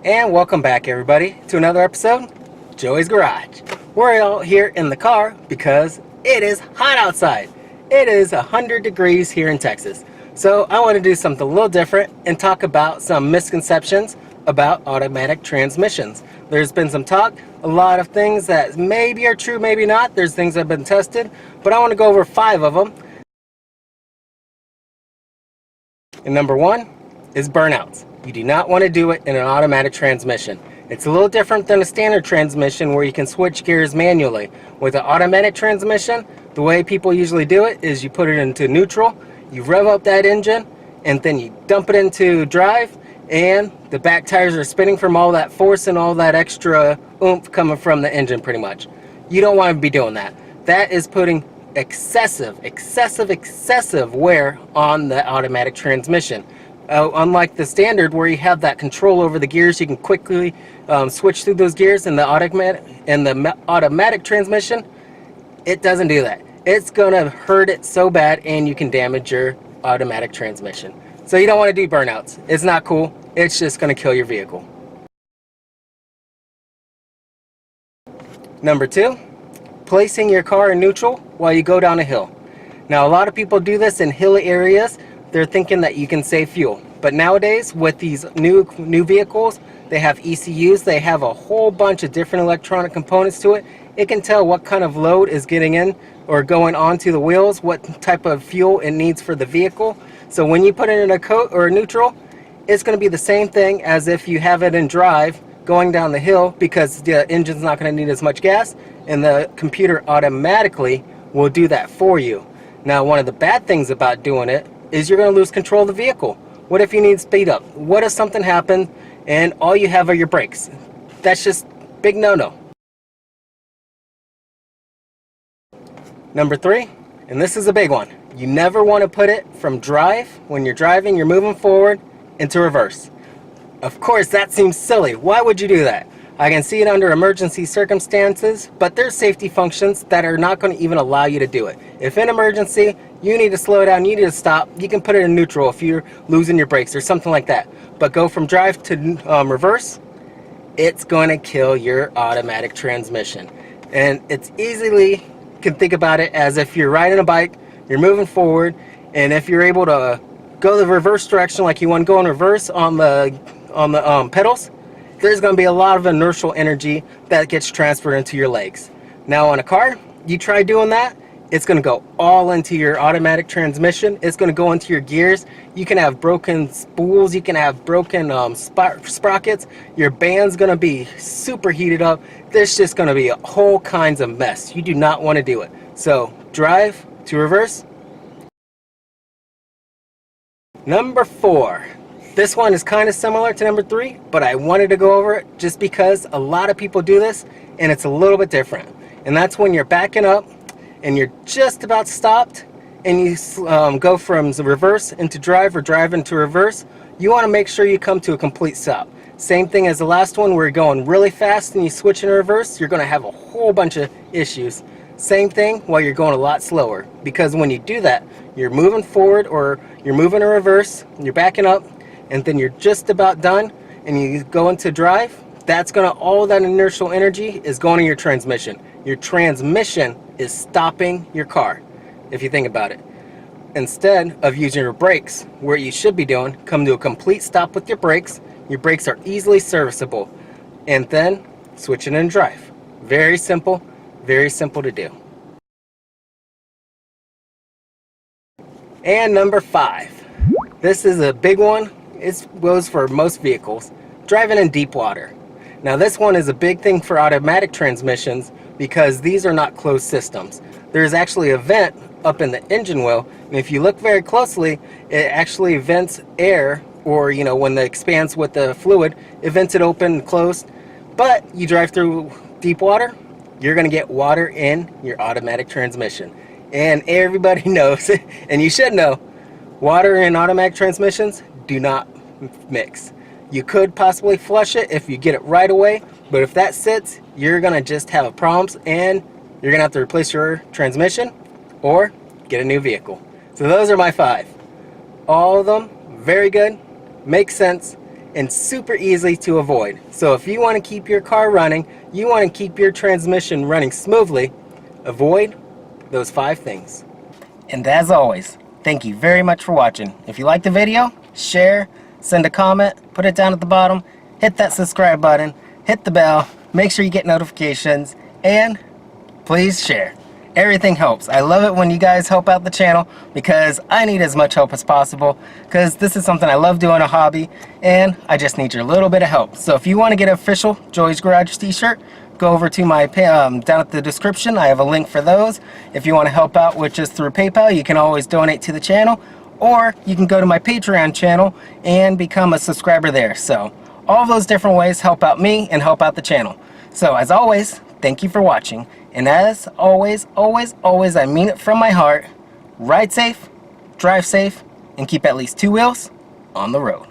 And welcome back, everybody, to another episode of Joey's Garage. We're all here in the car because it is hot outside. It is 100 degrees here in Texas. So I want to do something a little different and talk about some misconceptions about automatic transmissions. There's been some talk, a lot of things that maybe are true, maybe not. There's things that have been tested, but I want to go over 5 of them. And number 1 is burnouts. You do not want to do it in an automatic transmission. It's a little different than a standard transmission where you can switch gears manually. With an automatic transmission, the way people usually do it is you put it into neutral, you rev up that engine, and then you dump it into drive, and the back tires are spinning from all that force and all that extra oomph coming from the engine pretty much. You don't want to be doing that. That is putting excessive wear on the automatic transmission. Unlike the standard where you have that control over the gears, you can quickly switch through those gears. In the automatic transmission, it doesn't do that. It's gonna hurt it so bad, and you can damage your automatic transmission. So you don't want to do burnouts. It's not cool. It's just gonna kill your vehicle. Number 2, placing your car in neutral while you go down a hill. Now, a lot of people do this in hilly areas. They're thinking that you can save fuel. But nowadays, with these new vehicles, they have ECUs. They have a whole bunch of different electronic components to it. It can tell what kind of load is getting in or going onto the wheels, what type of fuel it needs for the vehicle. So when you put it in a coat or a neutral, it's going to be the same thing as if you have it in drive going down the hill, because the engine's not going to need as much gas, and the computer automatically will do that for you. Now, one of the bad things about doing it is you're going to lose control of the vehicle. What if you need speed up? What if something happened and all you have are your brakes? That's just big no-no. Number 3, and this is a big one. You never want to put it from drive, when you're driving, you're moving forward, into reverse. Of course, that seems silly. Why would you do that? I can see it under emergency circumstances, but there's safety functions that are not going to even allow you to do it. If in emergency, you need to slow down, you need to stop, you can put it in neutral if you're losing your brakes or something like that. But go from drive to reverse, it's going to kill your automatic transmission. And it's easily, you can think about it as if you're riding a bike, you're moving forward, and if you're able to go the reverse direction, like you want to go in reverse on the pedals, there's going to be a lot of inertial energy that gets transferred into your legs. Now on a car, you try doing that, it's going to go all into your automatic transmission. It's going to go into your gears. You can have broken spools, you can have broken sprockets. Your band's going to be super heated up. There's just going to be a whole kinds of mess. You do not want to do it. So drive to reverse. Number 4. This one is kind of similar to number 3, but I wanted to go over it just because a lot of people do this and it's a little bit different. And that's when you're backing up and you're just about stopped and you go from the reverse into drive or drive into reverse. You want to make sure you come to a complete stop. Same thing as the last one where you're going really fast and you switch in reverse, you're going to have a whole bunch of issues. Same thing while you're going a lot slower, because when you do that, you're moving forward or you're moving in reverse, you're backing up, and then you're just about done and you go into drive. That's gonna, all that inertial energy is going to your transmission. Your transmission is stopping your car, if you think about it. Instead of using your brakes, where you should be doing, come to a complete stop with your brakes. Your brakes are easily serviceable, and then switch it in drive. Very simple to do. And number 5, this is a big one. It goes for most vehicles, driving in deep water. Now this one is a big thing for automatic transmissions because these are not closed systems. There's actually a vent up in the engine wheel, and if you look very closely, it actually vents air, or when it expands with the fluid, it vents it open and closed. But you drive through deep water, you're going to get water in your automatic transmission. And everybody knows, and you should know, water and automatic transmissions do not mix. You could possibly flush it if you get it right away, but if that sits, you're going to just have problems, and you're going to have to replace your transmission or get a new vehicle. So those are my 5. All of them very good, make sense, and super easy to avoid. So if you want to keep your car running, you want to keep your transmission running smoothly, avoid those 5 things. And as always, thank you very much for watching. If you liked the video, share, send a comment, put it down at the bottom, hit that subscribe button, hit the bell, make sure you get notifications, and please share. Everything helps. I love it when you guys help out the channel because I need as much help as possible because this is something I love doing, a hobby, and I just need your little bit of help. So if you want to get an official Joey's Garage t-shirt, go over to my down at the description. I have a link for those. If you want to help out, which is through PayPal, you can always donate to the channel, or you can go to my Patreon channel and become a subscriber there. So all those different ways help out me and help out the channel. So as always, thank you for watching. And as always, I mean it from my heart, ride safe, drive safe, and keep at least 2 wheels on the road.